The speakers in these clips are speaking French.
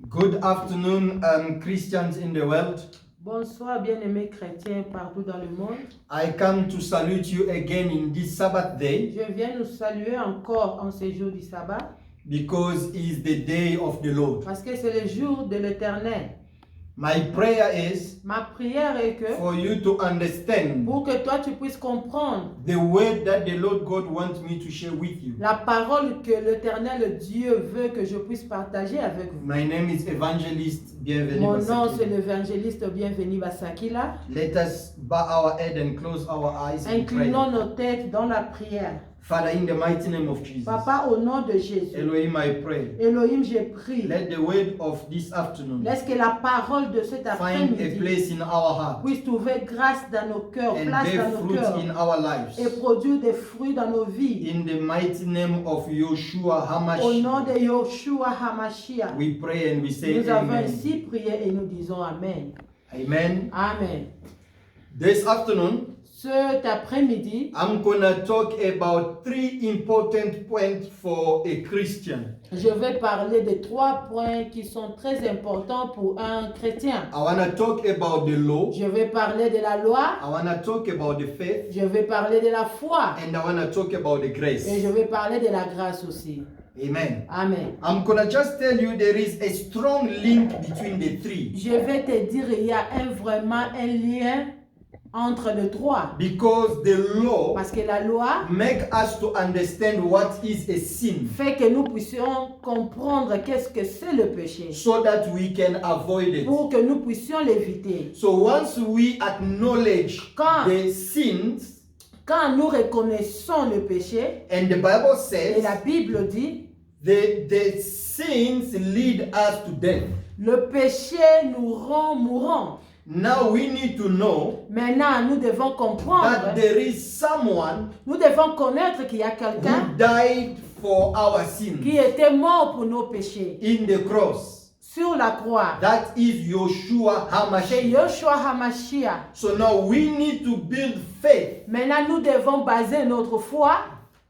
Good afternoon, Christians in the world. Bonsoir, bien-aimés chrétiens partout dans le monde. I come to salute you again in this Sabbath day Je viens nous saluer encore en ce jour du sabbat because it's the day of the Lord. parce que c'est le jour de l'Éternel. My prayer is Ma prière est que for you to understand pour que toi tu puisses comprendre the word that the Lord God wants me to share with you. la parole que l'Éternel Dieu veut que je puisse partager avec vous. My name is Evangelist Bienvenu Mon nom c'est Basakila. l'évangéliste Bienvenu Basakila. Let us bow our head and close our eyes and pray. Inclinons nos têtes dans la prière. Father, in the mighty name of Jesus, Papa, au nom de Jésus, Elohim, I pray. Elohim, j'ai prié. Let the word of this afternoon Laisse que la parole de cet find a après-midi place in our heart puisse trouver grâce dans nos cœurs, and place bear dans nos fruit cœurs in our et lives. produire des fruits dans nos vies. In the mighty name of Yoshua Au nom HaMashiach, de Yoshua HaMashiach, we pray and we say nous avons amen. ainsi prié et nous disons Amen. Amen. Amen. This afternoon, Cet après-midi, I'm gonna talk about 3 important points for a Christian. je vais parler de 3 points qui sont très importants pour un chrétien. I wanna talk about the law. Je vais parler de la loi, I wanna talk about the faith, je vais parler de la foi and I wanna talk about the grace. et je vais parler de la grâce aussi. Amen. Amen. I'm gonna just tell you there is a strong link between the 3. Je vais te dire, il y a vraiment un lien entre les trois. Because the law Parce que la loi make us to understand what is a sin, fait que nous puissions comprendre qu'est-ce que c'est le péché so that we can avoid it. pour que nous puissions l'éviter. So once we acknowledge Quand- the sins, Quand nous reconnaissons le péché, and the Bible et says la Bible dit, the sins lead us to death. le péché nous rend mourants. Now we need to know Maintenant, nous devons comprendre, that there is someone nous devons connaître qu'il y a who quelqu'un died for our sins qui était mort pour nos péchés in the cross. sur la croix. That is Yoshua C'est HaMashiach. Yoshua HaMashiach. So now we need to build faith Maintenant, nous devons baser notre foi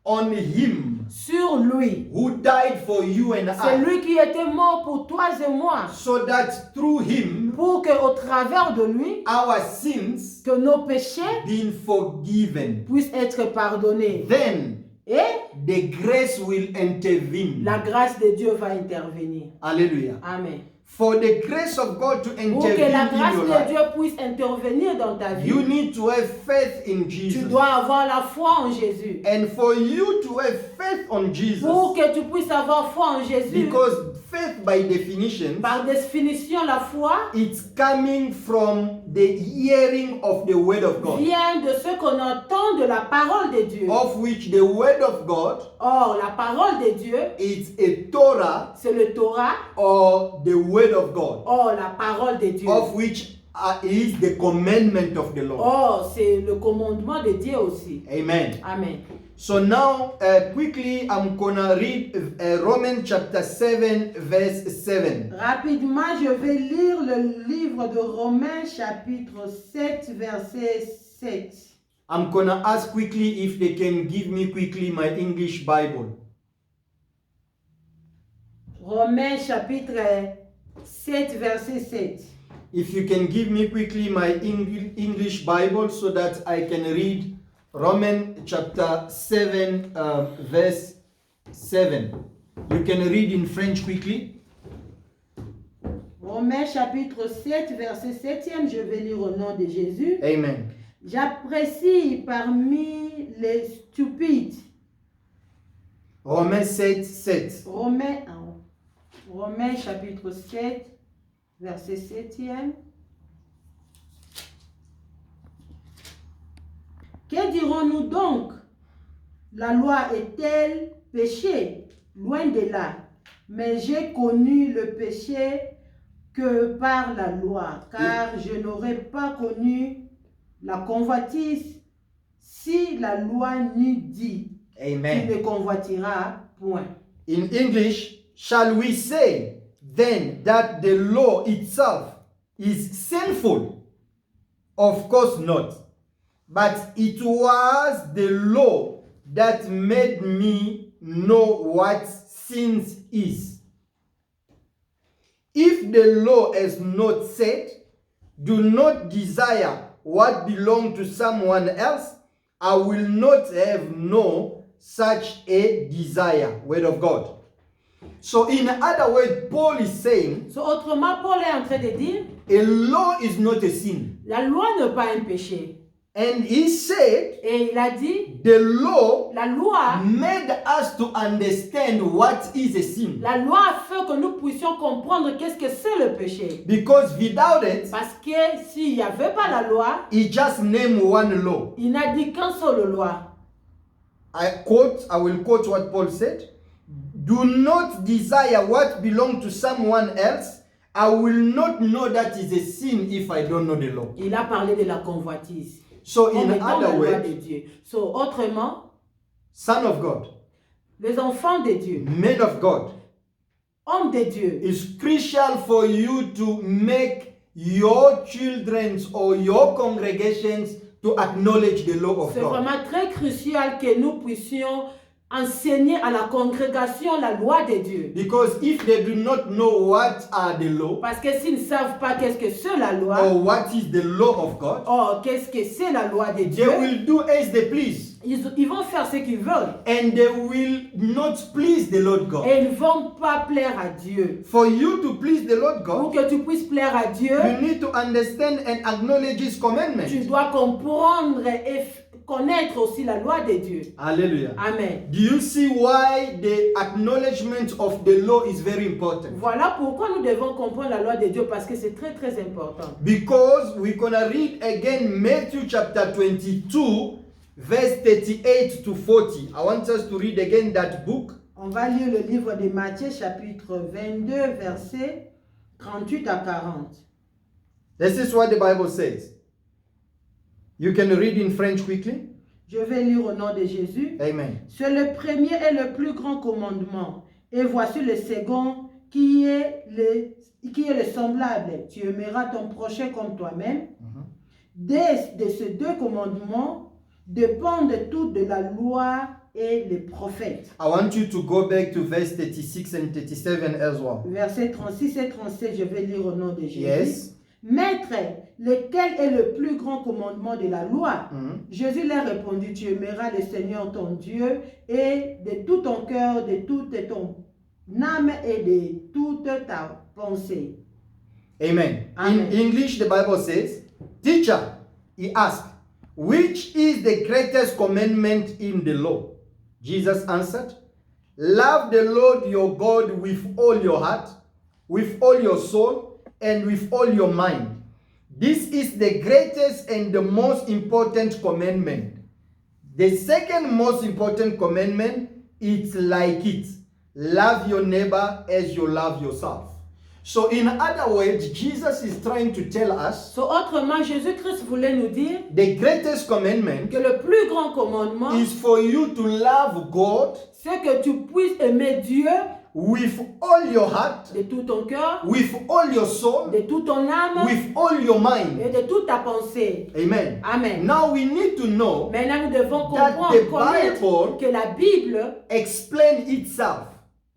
on him sur lui. who died for you and C'est I, lui qui était mort pour toi et moi. so that through him Pour qu'au travers de lui, our sins que nos péchés been forgiven. puissent être pardonnés. Then Et the grace will intervene. la grâce de Dieu va intervenir. Hallelujah. Amen. For the grace of God to Pour intervene que la in grâce your de life, Dieu puisse intervenir dans ta vie, you need to have faith in tu Jesus. dois avoir la foi en Jésus. And for you to have faith on Pour Jesus, que tu puisses avoir foi en Jésus, because faith by definition, par définition, la foi it's coming from the hearing of the word of God, vient de ce qu'on entend de la parole de Dieu. of which the word of God Or, la parole de Dieu, is a Torah c'est le Torah. or the word of God, Or, la parole de Dieu. of which is the commandment of the Lord. Or, c'est le commandement de Dieu aussi. Amen. Amen. So now, quickly, I'm gonna read Romans chapter 7, verse 7. Rapidement, je vais lire le livre de Romains chapitre 7, verset 7. I'm gonna ask quickly if they can give me quickly my English Bible. Romains chapitre 7, verset 7. If you can give me quickly my English Bible so that I can read Romans chapter 7, verse 7. You can read in French quickly. Romains chapitre 7, verset 7, je vais lire au nom de Jésus. Amen. J'apprécie parmi les stupides. Romains 7, 7. Romains chapitre 7, verset 7. Que dirons-nous donc? La loi est-elle péché? Loin de là. Mais j'ai connu le péché que par la loi, car je n'aurais pas connu la convoitise si la loi n'eût dit, tu Amen. ne convoitiras point. In English, shall we say then that the law itself is sinful? Of course not. But it was the law that made me know what sin is. if the law has not said, do not desire what belongs to someone else, I will not have no such a desire. Word of God. So in other words, Paul is saying, So, autrement, Paul est en train de dire, a law is not a sin. la loi n'est pas un péché. And he said, Et il a dit, the law la loi, made us to understand what is a sin. la loi a fait que nous puissions comprendre qu'est-ce que c'est le péché. Because without it, Parce que s'il n'y avait pas la loi, he just named one law. il n'a dit qu'une seule loi. I will quote what Paul said. Do not desire what belongs to someone else. I will not know that is a sin if I don't know the law. Il a parlé de la convoitise. So En in mettant la other loi words, de Dieu. So, autrement, son of God, les enfants de Dieu, man of God, hommes de Dieu, it's crucial for you to make your children's or your congregations to acknowledge the law of c'est God. vraiment très crucial que nous puissions enseigner à la congrégation la loi de Dieu. Because if they do not know what are the law Parce que s'ils ne savent pas qu'est-ce que c'est la loi, or what is the law of God, or qu'est-ce que c'est la loi de they Dieu, will do as they please. ils vont faire ce qu'ils veulent. And they will not please the Lord God. Et ils ne vont pas plaire à Dieu. For you to please the Lord Pour God, que tu puisses plaire à Dieu, you need to understand and acknowledge His tu commandments. dois comprendre et connaître aussi la loi de Dieu. Hallelujah. Amen. Do you see why the acknowledgement of the law is very important? Voilà pourquoi nous devons comprendre la loi de Dieu, parce que c'est très très important. Because we're gonna read again Matthew chapter 22, verse 38 to 40. I want us to read again that book. On va lire le livre de Matthieu chapitre 22 versets 38 à 40. This is what the Bible says. You can read in French quickly. Je vais lire au nom de Jésus. Amen. C'est le premier et le plus grand commandement. Et voici le second qui est le semblable. Tu aimeras ton prochain comme toi-même. De ces deux commandements dépendent toutes de la loi et les prophètes. I want you to go back to verse 36 and 37 as well. Versets 36 et 37, je vais lire au nom de Jésus. Yes. Maître, lequel est le plus grand commandement de la loi? Jésus leur répondit, tu aimeras le Seigneur ton Dieu et de tout ton cœur, de toute ton âme et de toute ta pensée. Amen. Amen. In English, the Bible says, Teacher, he asked, which is the greatest commandment in the law? Jesus answered, love the Lord your God with all your heart, with all your soul, and with all your mind. This is the greatest and the most important commandment. The second most important commandment is like it. Love your neighbor as you love yourself. So in other words, Jesus is trying to tell us So, autrement, Jésus-Christ voulait nous dire the greatest commandment que le plus grand commandement, is for you to love God c'est que tu puisses aimer Dieu with all your heart, de tout ton cœur, with all your soul, de toute ton âme with all your mind. et de toute ta pensée. Amen. Amen. Now we need to know Maintenant, nous devons that comprendre, the connaître Bible que la Bible explains itself.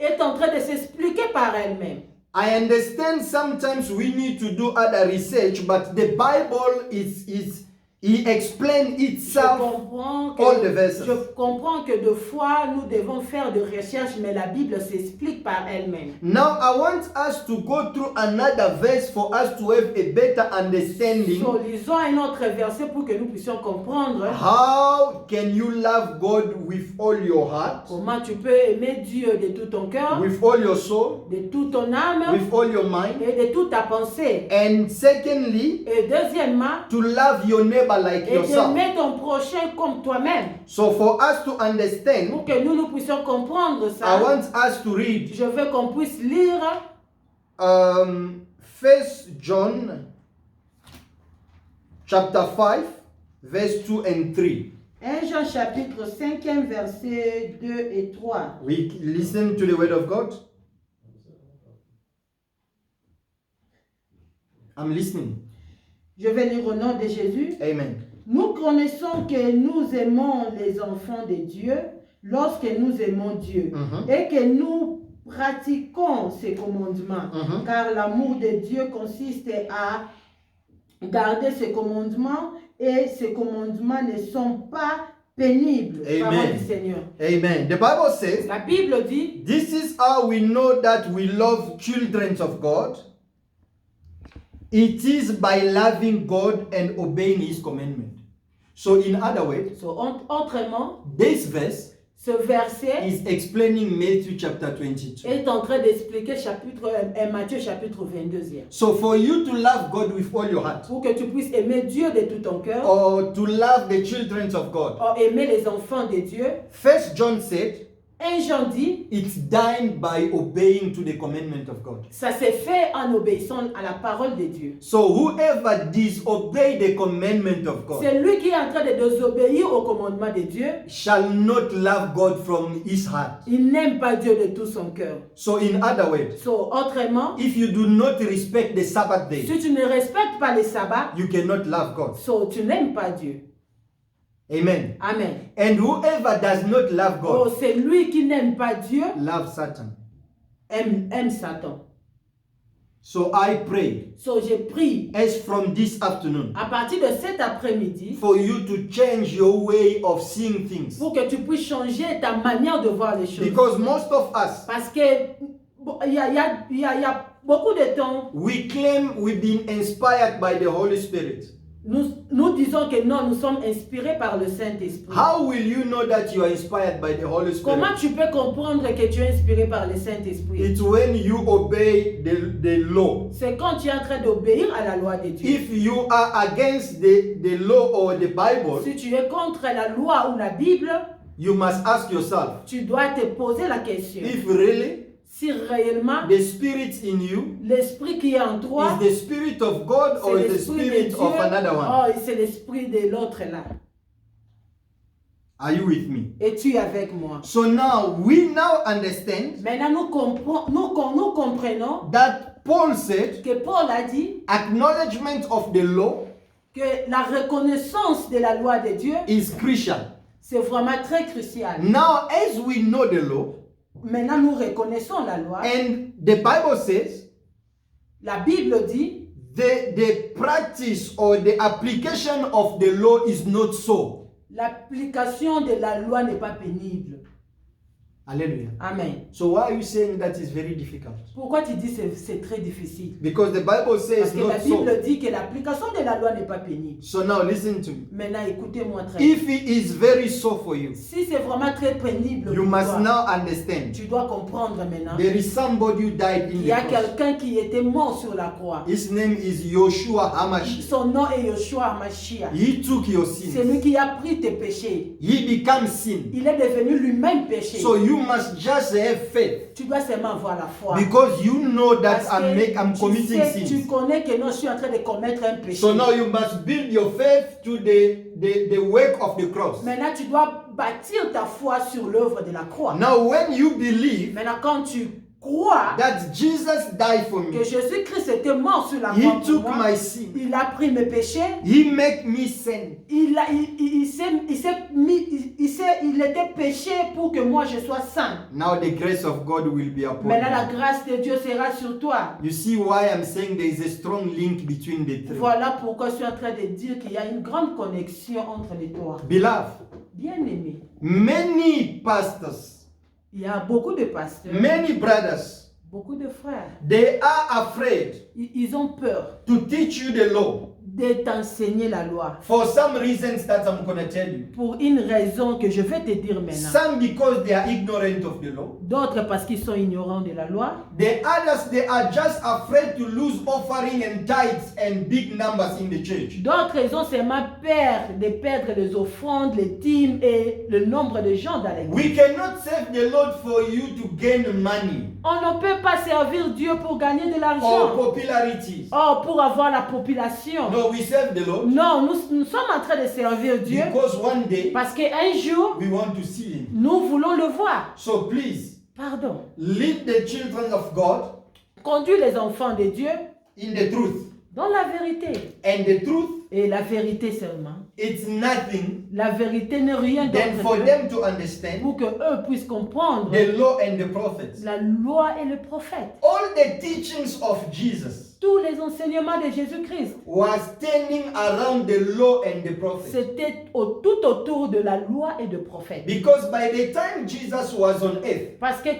est en train de s'expliquer par elle-même. I understand sometimes we need to do other research, but the Bible he explains itself. all the verses. Je comprends que de fois nous devons faire de recherches, mais la Bible s'explique par elle-même. Now I want us to go through another verse for us to have a better understanding. So, lisons un autre verset pour que nous puissions comprendre How can you love God with all your heart, comment tu peux aimer Dieu de tout ton cœur, with all your soul, de toute ton âme with all your mind, et de toute ta pensée. and secondly, Et deuxièmement, to love your neighbor like et yourself. d'aimer ton prochain comme toi-même. So for us to understand, Pour que nous puissions comprendre I ça, want us to read je veux qu'on puisse lire 1 John chapter 5 verse 2 and 3. 1 Jean chapitre 5, versets 2 et 3. We listen to the word of God. I'm listening. Je vais lire au nom de Jésus. Amen. Nous connaissons que nous aimons les enfants de Dieu lorsque nous aimons Dieu et que nous pratiquons ces commandements, Mhm. car l'amour de Dieu consiste à garder ses commandements et ces commandements ne sont pas pénibles. Amen. Parole du Seigneur. Amen. The Bible says, La Bible dit, this is how we know that we love children of God. It is by loving God and obeying His commandment. So, in other words, autrement, this verse ce verset is explaining Matthew chapter 22. est en train d'expliquer Matthieu chapitre 22. So, for you to love God with all your heart, Pour que tu puisses aimer Dieu de tout ton cœur, or to love the children of God, ou aimer les enfants de Dieu, 1 John said, 1 Jean dit, it's done by obeying to the commandment of God. ça s'est fait en obéissant à la parole de Dieu. So whoever disobey the commandment of God C'est lui qui est en train de désobéir au commandement de Dieu. shall not love God from his heart. Il n'aime pas Dieu de tout son cœur. So in other words, Autrement, if you do not respect the Sabbath day, si tu ne respectes pas les sabbats, you cannot love God. tu n'aimes pas Dieu. Amen. Amen. And whoever does not love God C'est lui qui n'aime pas Dieu, love Satan. aime Satan. So I pray, J'ai pris as from this afternoon, à partir de cet après-midi for you to change your way of seeing things. pour que tu puisses changer ta manière de voir les choses. Because most of us, Parce que il y a beaucoup de temps, we claim we've been inspired by the Holy Spirit. nous disons que non, nous sommes inspirés par le Saint-Esprit. How will you know that you are inspired by the Holy Spirit? Comment tu peux comprendre que tu es inspiré par le Saint-Esprit? It's when you obey the law. C'est quand tu es en train d'obéir à la loi de Dieu. If you are against the law or the Bible, Si tu es contre la loi ou la Bible, you must ask yourself, tu dois te poser la question. if really Si réellement the Spirit in you l'esprit qui est en toi, is the Spirit of God or c'est is the l'esprit de Spirit Dieu, of another one. c'est l'esprit de l'autre là. Are you with me? Es-tu avec moi? So now we now understand Maintenant, nous comprenons that Paul said que Paul a dit acknowledgement of the law que la reconnaissance de la loi de Dieu, is crucial. c'est vraiment très crucial. Now, as we know the law, Maintenant, nous reconnaissons la loi. and the Bible says La Bible dit the practice or the application of the law is not so. l'application de la loi n'est pas pénible. Hallelujah. Amen. So why are you saying that is very difficult? Pourquoi tu dis que c'est très difficile? Because the Bible Parce says que la not so. Bible dit que l'application de la loi n'est pas pénible. So now listen to me. Maintenant, écoutez-moi très bien. If it is very so for you, Si c'est vraiment très pénible, you pour must toi, now understand tu dois comprendre maintenant there is somebody who died in qu'il y the a cross. quelqu'un qui était mort sur la croix. His name is Yoshua Hamashiach. Son nom est Yoshua Mashiach. He took your C'est lui sins. qui a pris tes péchés. He became sin. Il est devenu lui-même péché. So you must just have faith. Tu dois seulement avoir la foi. Because you know that Parce que I'm tu committing sais, tu sins. connais que non, je suis en train de commettre un péché. So now you must build your faith to the work of the cross. Maintenant, tu dois bâtir ta foi sur l'œuvre de la croix. Now when you believe Maintenant, quand tu crois that Jesus died for que me, Jésus-Christ était mort sur la croix He pour took moi, my sin, il a pris mes péchés, He make me sin. il était péché pour que moi je sois saint. Now the grace of God will be upon Maintenant, la you. grâce de Dieu sera sur toi. You see why I'm saying there is a strong link between the three. Voilà pourquoi je suis en train de dire qu'il y a une grande connexion entre les trois. Beloved, Bien-aimé, many pastors, il y a beaucoup de pasteurs, many brothers, beaucoup de frères. they are afraid Ils ont peur to teach you the law de t'enseigner la loi. for some reasons that I'm going to tell you. Pour une raison que je vais te dire maintenant. Some because they are ignorant of the law. D'autres parce qu'ils sont ignorants de la loi. The others, they are just afraid to lose offering and tithes and big numbers in the church. D'autres, ils ont seulement peur de perdre les offrandes, les dîmes et le nombre de gens dans l'église. We cannot serve the Lord for you to gain money On ne peut pas servir Dieu pour gagner de or l'argent. popularity. Oh, pour avoir la population. No, we serve the Lord Non, nous sommes en train de servir Dieu because one day parce qu'un jour, we want to see Him. nous voulons le voir. So please, Pardon. lead the children of God Conduis les enfants de Dieu in the truth. dans la vérité. And the truth et la vérité seulement, it's nothing la vérité n'est rien than for d'autre them to understand pour que eux puissent comprendre the law and the prophets. la loi et le prophète. All the teachings of Jesus Tous les enseignements de Jésus-Christ, was turning around the law and the prophets. c'était tout autour de la loi et de prophète. Because by the time Jesus was on earth, Parce que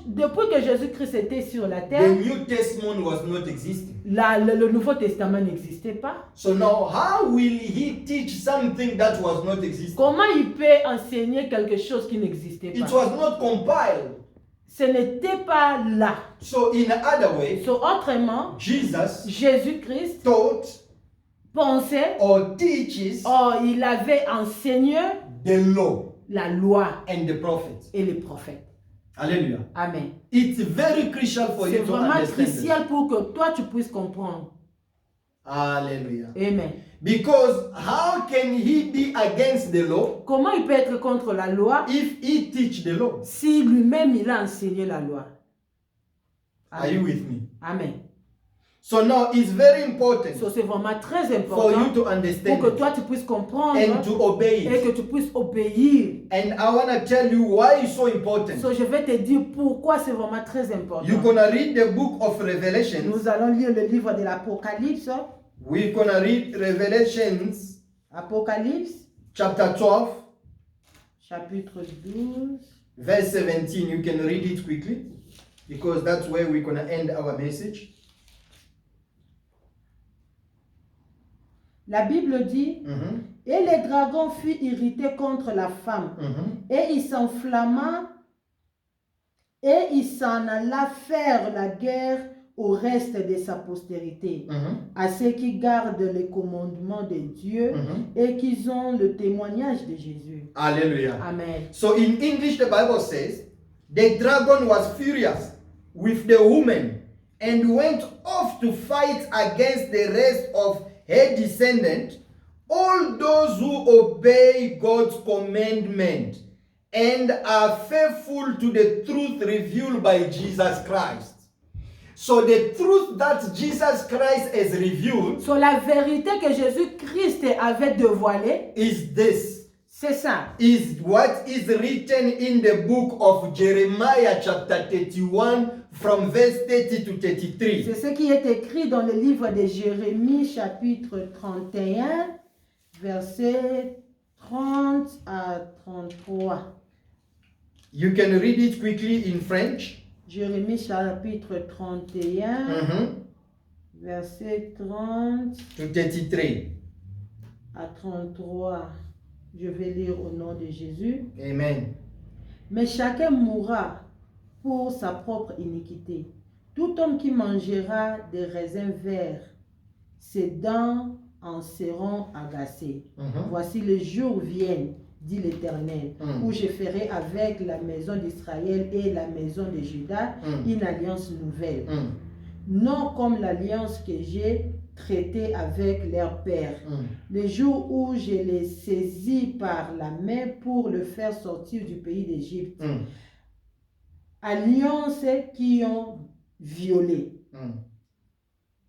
depuis que Jésus-Christ était sur la the terre, New Testament was not existing. le Nouveau Testament n'existait pas. So now, how will he teach something that was not existing? Comment il peut enseigner quelque chose qui n'existait It pas? was not compiled. Ce n'était pas là. So in other way, So, autrement, Jesus Jésus-Christ taught pensait, or teaches il avait enseigné the law la loi and the prophets. et les prophètes. Hallelujah. Amen. It's very crucial for C'est you to vraiment understand this. crucial pour que toi tu puisses comprendre. Hallelujah. Amen. Because how can he be against the law Comment il peut être contre la loi if he teach the law? si lui-même il a enseigné la loi? Are you with me? Amen. So now it's very important So, c'est vraiment très for you important to pour understand que it toi tu puisses comprendre and to obey et it. que tu puisses obéir. And I want to tell you why it's so important. So, je vais te dire pourquoi c'est vraiment très important. You're going to read the book of Revelation. Nous allons lire le livre de l'Apocalypse. We're going to read Revelations Apocalypse, chapter 12, chapitre 12. verse 17. You can read it quickly because that's where we're going to end our message. La Bible dit, Mhm, et le dragon fut irrité contre la femme, mhm. et il s'enflamma, et il s'en alla faire la guerre au reste de sa postérité, à ceux qui gardent les commandements de Dieu et qui ont le témoignage de Jésus. Hallelujah. Amen. So in English, the Bible says, the dragon was furious with the woman and went off to fight against the rest of her descendants, all those who obey God's commandment and are faithful to the truth revealed by Jesus Christ. So the truth that Jesus Christ has revealed So la vérité que Jésus-Christ avait dévoilée, is this. c'est ça. Is what is written in the book of Jeremiah chapter 31 from verse 30 to 33. C'est ce qui est écrit dans le livre de Jérémie, chapitre 31, versets 30 à 33. You can read it quickly in French. Jérémie, chapitre 31, verset 30 To 33. à 33. Je vais lire au nom de Jésus. Amen. Mais chacun mourra pour sa propre iniquité. Tout homme qui mangera des raisins verts, ses dents en seront agacées. Voici les jours viennent, dit l'Éternel, où je ferai avec la maison d'Israël et la maison de Juda une alliance nouvelle. Non comme l'alliance que j'ai traitée avec leur père. Le jour où je les saisis par la main pour le faire sortir du pays d'Égypte. Alliance qui ont violé.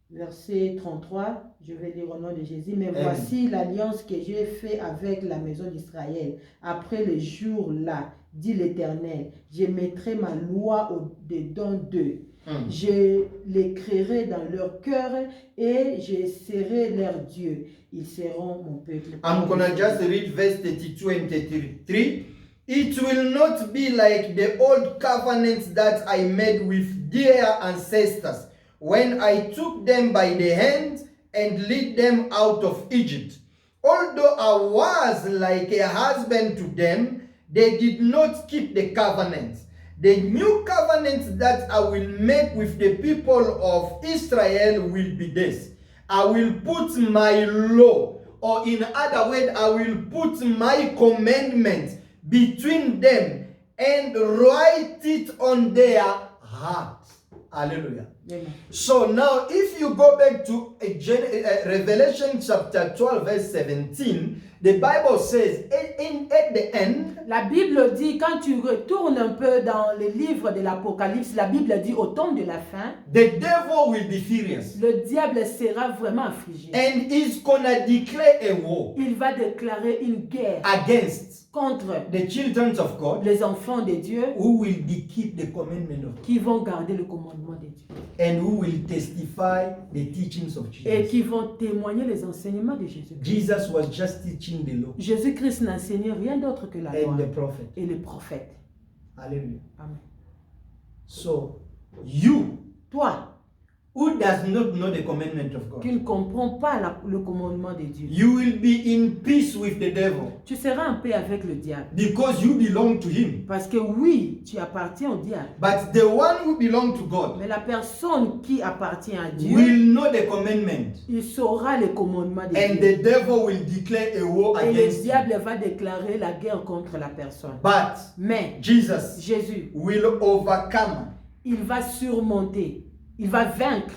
Verset 33, je vais lire au nom de Jésus. Mais voici l'alliance que j'ai faite avec la maison d'Israël. Après les jours-là, dit l'Éternel, je mettrai ma loi au-dedans d'eux. Je l'écrirai dans leur cœur et je serai leur Dieu. Ils seront mon peuple. I'm gonna just read verse 32 and 33. It will not be like the old covenants that I made with their ancestors when I took them by the hand and led them out of Egypt. Although I was like a husband to them, they did not keep the covenant. The new covenant that I will make with the people of Israel will be this. I will put my law, or in other words, I will put my commandment between them and write it on their hearts. Hallelujah. Amen. So now, if you go back to Revelation chapter 12, verse 17, The Bible says at the end, La Bible dit, quand tu retournes un peu dans les livres de l'Apocalypse, la Bible dit au temps de la fin, the devil will be furious le diable sera vraiment affligé. and is gonna declare a war Il va déclarer une guerre against contre the children of God les enfants de Dieu who will keep the commandment of God qui vont garder le commandement de Dieu and who will testify the teachings of et Jesus. qui vont témoigner les enseignements de Jésus. Jesus was just teaching the law Jésus-Christ n'enseignait rien d'autre que la loi and the prophet. et les prophètes. Hallelujah. Amen. So you Toi, who does not know the commandment of qui God, ne comprends pas le commandement de Dieu, you will be in peace with the devil tu seras en paix avec le diable. because you belong to him. Parce que oui, tu appartiens au diable. But the one who belongs to God Mais la personne qui appartient à Dieu, will know the commandment, il saura le commandement de and Dieu. the devil will declare a war Et le against you. diable va déclarer la guerre contre la personne. But Mais Jesus Jésus, will overcome il va surmonter, il va vaincre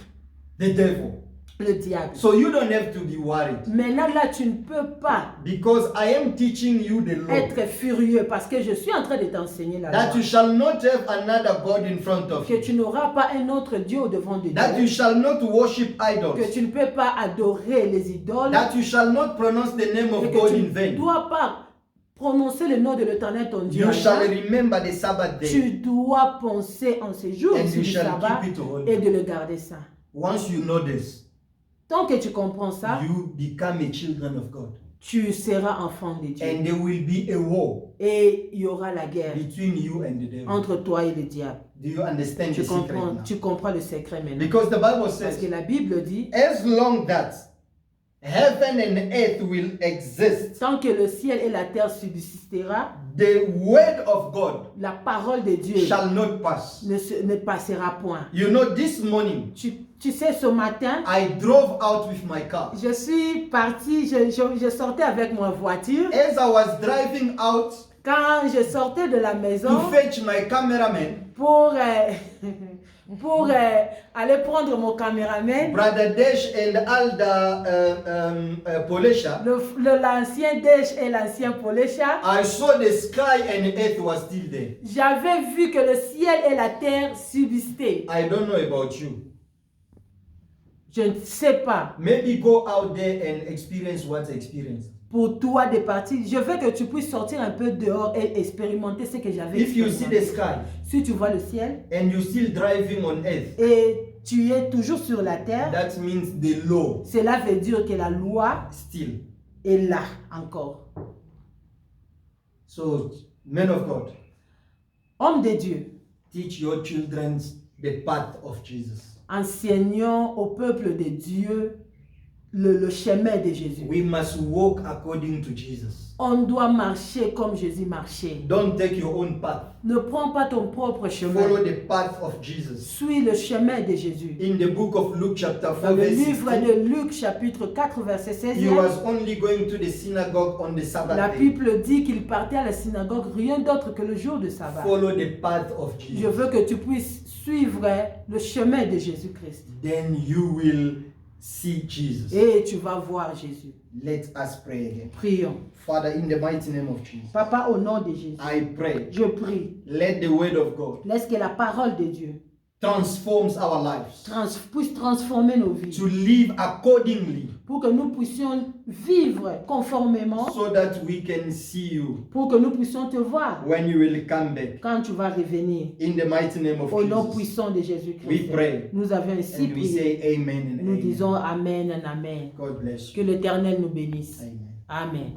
the devil. le diable. So you don't have to be worried Maintenant là, tu ne peux pas because I am teaching you the law être furieux parce que je suis en train de t'enseigner la that loi. you shall not have another God in front of Que you, tu n'auras pas un autre Dieu au devant de that you Dieu. shall not worship Que idols, tu ne peux pas adorer les idoles. that you shall not pronounce the name Et of que God tu in ne vain. dois pas prononcer le nom de l'Éternel ton Dieu. You en shall vain. remember the Sabbath day Tu dois penser en ce jour and sur you le shall sabbat keep it holy. et de le garder saint. Once you know this, Tant que tu comprends ça, you become a children of God. tu seras enfant de Dieu. And there will be a war Et il y aura la guerre between you and the devil. entre toi et le diable. Do you understand the secret now? Tu comprends le secret maintenant. Because the Bible Parce says, que la Bible dit, as long that heaven and earth will exist, tant que le ciel et la terre subsistera, the word of God la parole de Dieu shall not pass. ne passera point. You know, this morning, Tu sais, ce matin, I drove out with my car. je suis partie, je sortais avec ma voiture. As I was driving out Quand je sortais de la to maison fetch my cameraman, pour aller prendre mon caméraman, Brother Desh and Alda Polesha, l'ancien Desh et l'ancien Polesha, I saw the sky and earth was still there. j'avais vu que le ciel et la terre subsistaient. I don't know about you. Je ne sais pas. Maybe go out there and experience what's experienced. Pour toi de partir, je veux que tu puisses sortir un peu dehors et expérimenter ce que j'avais If you see the expérimenté. sky Si tu vois le ciel and you're still driving on earth, et tu es toujours sur la terre, that means the law cela veut dire que la loi still. est là encore. So, men of God, Homme de Dieu, teach your children the path of Jesus. enseignons au peuple de Dieu le chemin de Jésus. We must walk according to Jesus. On doit marcher comme Jésus marchait. Don't take your own path. Ne prends pas ton propre chemin. Follow the path of Jesus. Suis le chemin de Jésus. In the book of Luke chapter 4 Dans le verse livre 16, de Luc chapitre 4 verset 16, he was only going to the synagogue on the la Sabbath day. Bible dit qu'il partait à la synagogue rien d'autre que le jour de sabbat. Follow the path of Je Jesus. veux que tu puisses suivre le chemin de Jésus-Christ. Then you will see Jesus. Et tu vas voir Jésus. Let us pray again. Prions. Father, in the mighty name of Jesus, Papa, au nom de Jésus, I pray, je prie. let the word of God Laisse que la parole de Dieu transforms our lives puisse transformer nos vies. to live accordingly Pour que nous puissions vivre conformément. so that we can see you Pour que nous puissions te voir when you will come back. quand tu vas revenir. In the mighty name of Au nom Jesus, puissant de we Jésus-Christ. pray Nous avons ainsi and we prié. say amen and Nous amen. disons Amen et Amen. God bless Que you. l'Éternel nous bénisse. Amen. Amen.